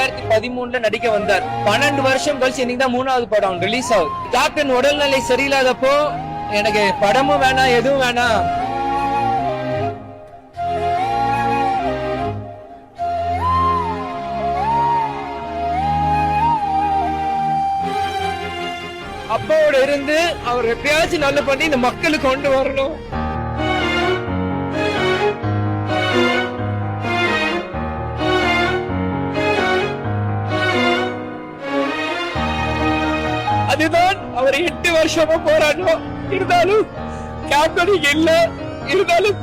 2013 நடிக்க வந்தார். 12 வருஷம் கழிச்சு இன்னைக்கு தான் 3வது படம் ரிலீஸ் ஆகுது. கேப்டன் உடல்நிலை சரியில்லாதப்போ எனக்கு படமும் வேணாம் எதுவும் வேணாம், அப்பாவோட இருந்து அவர் எப்பயாச்சும் நல்ல பண்ணி இந்த மக்களுக்கு கொண்டு வரணும். அதுதான் அவர் 8 வருஷமா போராட்டம். இருந்தாலும் கேப்டன் இல்ல, இருந்தாலும்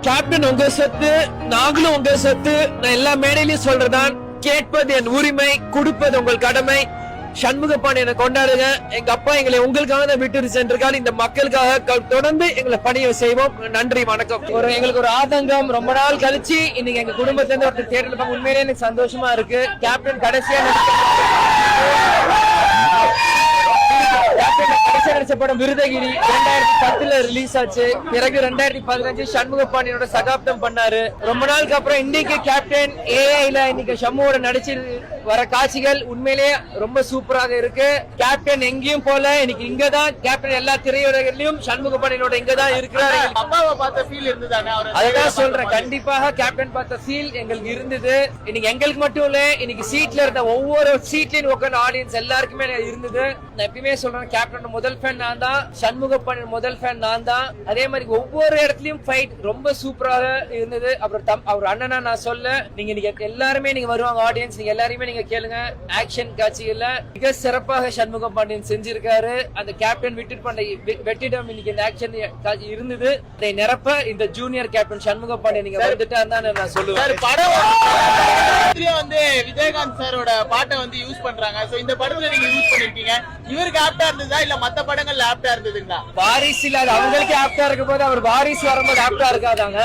கேப்டன் உங்க சொத்து, நாங்களும் உங்க சொத்து. நான் எல்லா மேடையிலையும் சொல்றதான், கேட்பது என் உரிமை, கொடுப்பது உங்கள் கடமை. சண்முகப்பாண்டியனை கொண்டாடுங்க. எங்க அப்பா எங்களை உங்களுக்காக தான் விட்டு சென்றிருக்காரு. இந்த மக்களுக்காக தொடர்ந்து எங்களை பணியை செய்வோம். நன்றி, வணக்கம். எங்களுக்கு ஒரு ஆதங்கம், ரொம்ப நாள் கழிச்சு இன்னைக்கு எங்க குடும்பத்துல இருந்து ஒருத்தர் தேட்டர்ல பார்க்க உண்மையிலேயே எனக்கு சந்தோஷமா இருக்கு. கேப்டன் கடைசியா நடிச்ச படம் விருதகிரி 2010 ரிலீஸ் ஆச்சு. பிறகு 2015 சண்முகப்பாண்டியனோட சகாப்தம் பண்ணாரு. ரொம்ப நாளுக்கு அப்புறம் இன்னைக்கு கேப்டன் ஏஐல இன்னைக்கு ஷம்முவோட நடிச்சு வர காட்சிகள் உண்மையிலேயே ரொம்ப சூப்பராக இருக்கு. கேப்டன் எங்கேயும் போல, இன்னைக்கு இங்கதான் கேப்டன் எல்லா திரையுலகிலும் சண்முகப்பாண்டியனோட இங்கதான் இருக்கிறாரு. அப்பாவை பார்த்த ஃபீல் இருந்ததானே? அதுதான் சொல்றேன், கண்டிப்பாக கேப்டன் பார்த்த ஃபீல் எங்களுக்கு இருந்தது. இன்னைக்கு எங்களுக்கு மட்டும் இல்ல, இன்னைக்கு சீட்ல இருந்த ஒவ்வொரு சீட்லயும் உட்கார்ந்த ஆடியன்ஸ் எல்லாருக்குமே இருந்தது. நான் எப்பயுமே சொல்றேன், கேப்டன் முதல் ஃபேன் நான் தான், சண்முகப்பாண்டியன் முதல் ஃபேன் நான் தான். அதே மாதிரி ஒவ்வொரு இடத்துலயும் ஃபைட் ரொம்ப சூப்பராக இருந்தது. அப்புறம் அவர் அண்ணனா நான் சொல்ல, நீங்க எல்லாருமே நீங்க வருவாங்க ஆடியன்ஸ், நீங்க எல்லாருமே நீங்க கேளுங்க. ஆக்ஷன் காட்சிகள்ல மிக சிறப்பாக சண்முகப்பாண்டியன் செஞ்சிருக்காரு. அந்த கேப்டன் விட்டுட்டு பண்ண வெட்டிடம் இன்னைக்கு இந்த ஆக்ஷன் காட்சி இருந்தது. இதை நிரப்ப இந்த ஜூனியர் கேப்டன் சண்முகப்பாண்டியன் நீங்க வந்துட்டா தான் நான் சொல்லுவேன். படம் வந்து விஜயகாந்த் சாரோட பாட்டை வந்து யூஸ் பண்றாங்க. சோ இந்த படத்துல நீங்க யூஸ் பண்ணிருக்கீங்க. இவருக்கு ஆப்டா இருந்ததா இல்ல மத்த படங்கள்ல ஆப்டா இருந்ததுங்களா? வாரிசு இல்லாத அவங்களுக்கு ஆப்டா இருக்கும் போது அவர் வாரிசு வரும்போது ஆப்டா இருக்காதாங்க.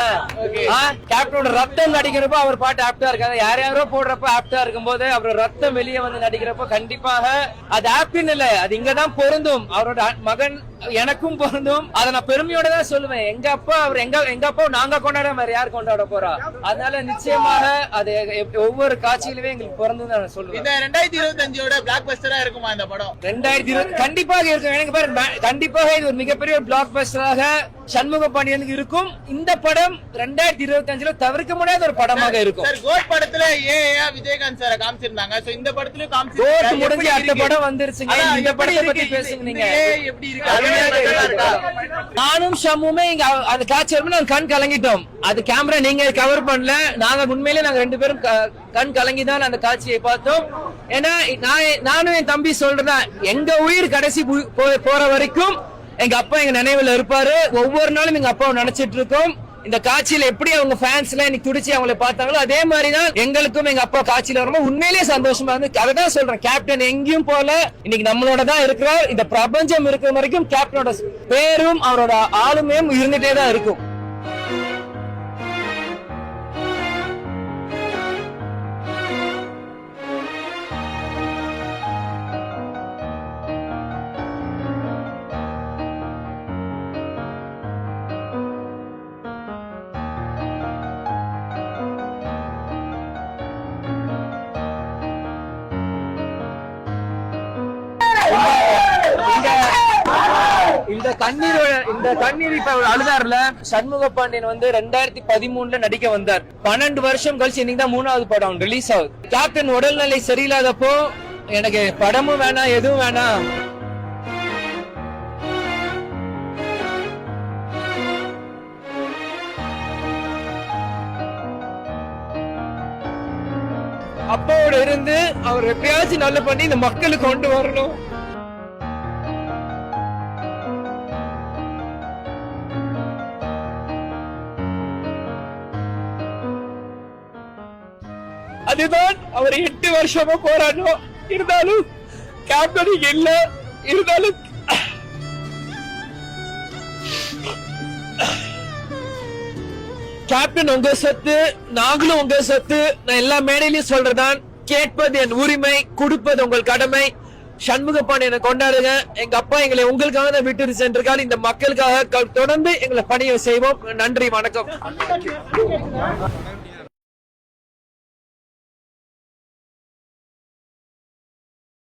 கேப்டனோட ரத்தம் நடிக்கிறப்ப அவர் பாட்டு ஆப்டா இருக்காது. யாரோ போடுறப்ப ஆப்டா இருக்கும் போது அவர் ரத்தம் வெளியே வந்து நடிக்கிறப்ப கண்டிப்பாக அது ஆப்டின் இல்ல, அது இங்கதான் பொருந்தும். அவரோட மகன் எனக்கும் பொருந்தும். அதை நான் பெருமையோட தான் சொல்லுவேன். எங்க அப்பா அவர் எங்க அப்பா நாங்க கொண்டாட வேற யார் கொண்டாட போறா? அதனால நிச்சயமாக அது ஒவ்வொரு காட்சியிலுமே எங்களுக்கு பொருந்தும் நான் சொல்லுவேன். இந்த 2025 பிளாக் பஸ்டரா இருக்குமா இந்த படம்? 2020 கண்டிப்பாக இருக்கும். எனக்கு பாருங்க, கண்டிப்பாக இது ஒரு மிகப்பெரிய பிளாக் பஸ்டராக சண்முகப்பாண்டியனுக்கு இருக்கும். இந்த படம் 2025 தவிர்க்க முடியாத ஒரு படமாக இருக்கும். கோட் படத்துல விஜயகாந்த் சார காமிச்சிருந்தாங்க. சோ இந்த படத்துலயும் காமிச்சிருக்காங்க. கோட் முடிஞ்சு அடுத்த படம் வந்துருச்சுங்க. இந்த படத்தை பத்தி பேசுங்க நீங்க. எப்படி இருக்கு? நானும் ஷம்முமே இங்க அந்த காட்சி வரும்போது நாங்க கண் கலங்கிட்டோம். அது கேமரா நீங்க கவர் பண்ணல, நாங்க உண்மையிலே நாங்க 2 பேரும் கண் கலங்கிதான் அந்த காட்சியை பார்த்தோம். ஏன்னா நானும் என் தம்பி சொல்றேன், எங்க உயிர் கடைசி போற வரைக்கும் எங்க அப்பா எங்க நினைவுல இருப்பாரு. ஒவ்வொரு நாளும் எங்க அப்பாவை நினைச்சிட்டு இருக்கோம். இந்த காட்சியில எப்படி அவங்க ஃபேன்ஸ் எல்லாம் இன்னைக்கு துடிச்சு அவங்களை பார்த்தாங்களோ அதே மாதிரிதான் எங்களுக்கும் எங்க அப்பா காட்சியில வரும்போது உண்மையிலேயே சந்தோஷமா இருந்து. அதான் சொல்றேன், கேப்டன் எங்கேயும் போல, இன்னைக்கு நம்மளோட தான் இருக்கிறார். இந்த பிரபஞ்சம் இருக்கிற வரைக்கும் கேப்டனோட பேரும் அவரோட ஆளுமையும் இருந்துட்டே தான் இருக்கும். இந்த கண்ணீர் இப்ப அழுதாருல சண்முகப்பாண்டியன் வந்து 2013 நடிக்க வந்தார். 12 வருஷம் கழிச்சு இன்னைக்கு தான் 3வது படம் ரிலீஸ் ஆகுது. கேப்டன் உடல்நிலை சரியில்லாதப்போ எனக்கு படமும் வேணாம் எதுவும் வேணாம், அப்பாவோட இருந்து அவர் எப்பயாச்சும் நல்ல பண்ணி இந்த மக்களுக்கு கொண்டு வரணும். அதுதான் அவர் 8 வருஷமா போராட்டம். இருந்தாலும் கேப்டன் இல்ல, இருந்தாலும் கேப்டன் உங்க சொத்து, நாங்களும் உங்க சொத்து. நான் எல்லா மேடையிலையும் சொல்றதான், கேட்பது என் உரிமை, கொடுப்பது உங்கள் கடமை. சண்முக பாண்டியனை கொண்டாடுங்க. எங்க அப்பா எங்களை உங்களுக்காக தான் விட்டு சென்றிருக்காரு. இந்த மக்களுக்காக தொடர்ந்து எங்களை பணியை செய்வோம். நன்றி, வணக்கம்.